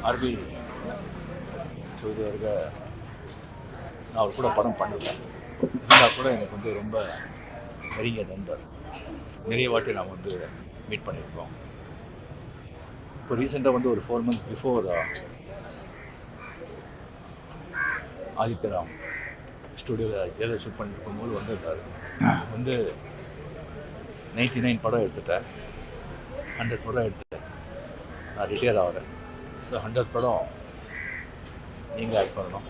RB Chowdhury அவர்கள் நான் அவர் கூட படம் பண்ணிட்டேன். இருந்தால் கூட எனக்கு வந்து ரொம்ப நெருங்கிய நண்பர். நிறைய வாட்டி நாம் வந்து மீட் பண்ணியிருக்கோம். இப்போ ரீசெண்டாக வந்து ஒரு 4 months பிஃபோர் ஆதித்யராம் ஸ்டுடியோவில் ஜெயலலிதா ஷூட் பண்ணியிருக்கும்போது வந்திருந்தார். வந்து 99 படம் எடுத்துட்டேன், 100 படம் எடுத்துட்டேன், நான் ரிட்டையர் ஆகிறேன். ஸோ 100 படம் நீங்கள் ஆக்ட் பண்ணணும்.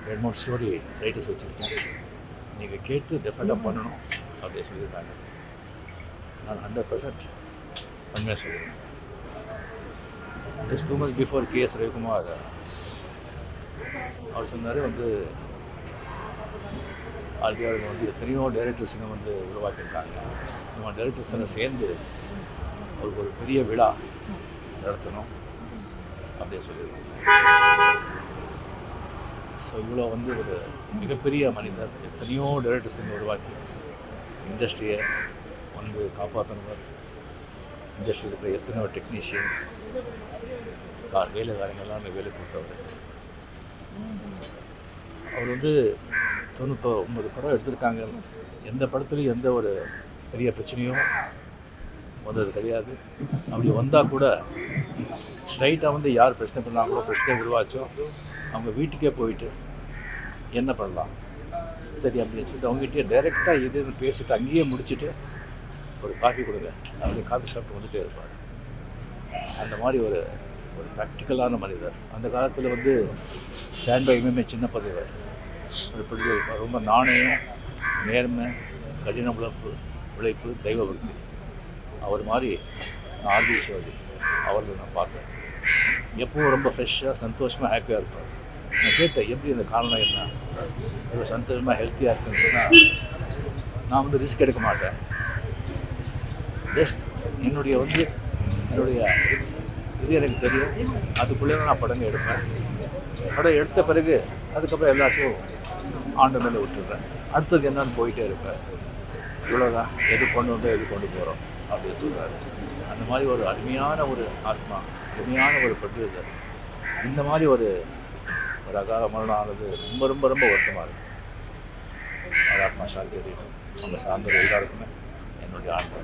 2-3 ஸ்டோரி ரைட்டர்ஸ் வச்சுருக்கேன், நீங்கள் கேட்டு டெஃபினட்டாக பண்ணணும் அப்படின்னு சொல்லியிருக்காங்க. நான் 100% உண்மையாக சொல்லுவேன். Just 2 months before K S Ravikumar அவர் சொன்னார் வந்து ஆல்ரெடி அவங்க வந்து எத்தனையோ டைரக்டர்ஸுங்க வந்து உருவாக்கியிருக்காங்க, நம்ம டைரக்டர்ஸுங்க சேர்ந்து அவருக்கு ஒரு பெரிய விழா நடத்தணும் அப்படின்னு சொல்லியிருக்காங்க. ஸோ இவ்வளோ வந்து ஒரு மிகப்பெரிய மனிதர், எத்தனையோ டைரக்டர்ஸுங்க உருவாக்கி இண்டஸ்ட்ரியை வந்து காப்பாற்றினவர், இண்டஸ்ட்ரியில் இருக்கிற எத்தனையோ டெக்னீஷியன்ஸ் வேலைக்காரங்கெல்லாம் வேலை கொடுத்தவர். அவர் வந்து 99 படம் எடுத்திருக்காங்க. எந்த படத்துலையும் எந்த ஒரு பெரிய பிரச்சனையும் வந்தது கிடையாது. அப்படி வந்தால் கூட ஸ்ட்ரைட்டாக வந்து யார் பிரச்சனை பண்ணாங்களோ, பிரச்சனை உருவாச்சோ அவங்க வீட்டுக்கே போயிட்டு என்ன பண்ணலாம் சரி அப்படின்னு சொல்லிட்டு அவங்ககிட்டயே டைரெக்டாக எதுன்னு பேசிட்டு அங்கேயே முடிச்சுட்டு ஒரு காஃபி கொடுங்க அப்படியே காஃபி சாப்பிட்டு வந்துகிட்டே இருப்பார். அந்த மாதிரி ஒரு ப்ராக்டிக்கலான மனிதர். அந்த காலத்தில் வந்து ஸ்டாண்ட் பை எம்எம்ஏ சின்ன பதிவர் ஒரு பெரிய ரொம்ப நாணயம், நேர்மை, கடின உழைப்பு, தெய்வ பக்தி. அவர் மாதிரி நான் ஆர்பி சௌத்ரி அவர்கள் நான் பார்த்தேன். எப்பவும் ரொம்ப ஃப்ரெஷ்ஷாக சந்தோஷமாக ஹாப்பியாக இருப்பார். நான் கேட்டேன் எப்படி அந்த காரணம் என்ன, ரொம்ப சந்தோஷமாக ஹெல்த்தியாக இருக்குன்னு சொன்னால் நான் வந்து ரிஸ்க் எடுக்க மாட்டேன். ஜஸ்ட் என்னுடைய இது எனக்கு தெரியும், அதுக்குள்ளே நான் படங்கள் எடுப்பேன். படம் எடுத்த பிறகு அதுக்கப்புறம் எல்லாத்தையும் ஆண்டு மேலே விட்டுடுறேன். அடுத்தது என்னன்னு போயிட்டே இருப்பேன். இவ்வளோதான், எது கொண்டு வந்தோம் எது கொண்டு போகிறோம் அப்படின்னு சொல்கிறாரு. அந்த மாதிரி ஒரு அருமையான ஒரு ஆத்மா, அருமையான ஒரு ப்ரொடியூசர். இந்த மாதிரி ஒரு அகால மரணம் ஆனது ரொம்ப ரொம்ப ரொம்ப வருத்தமாக இருக்குது. அவர் ஆத்மா சாந்தி அடையணும். அவங்க சார்ந்த எல்லாருக்குமே என்னுடைய ஆண்டு.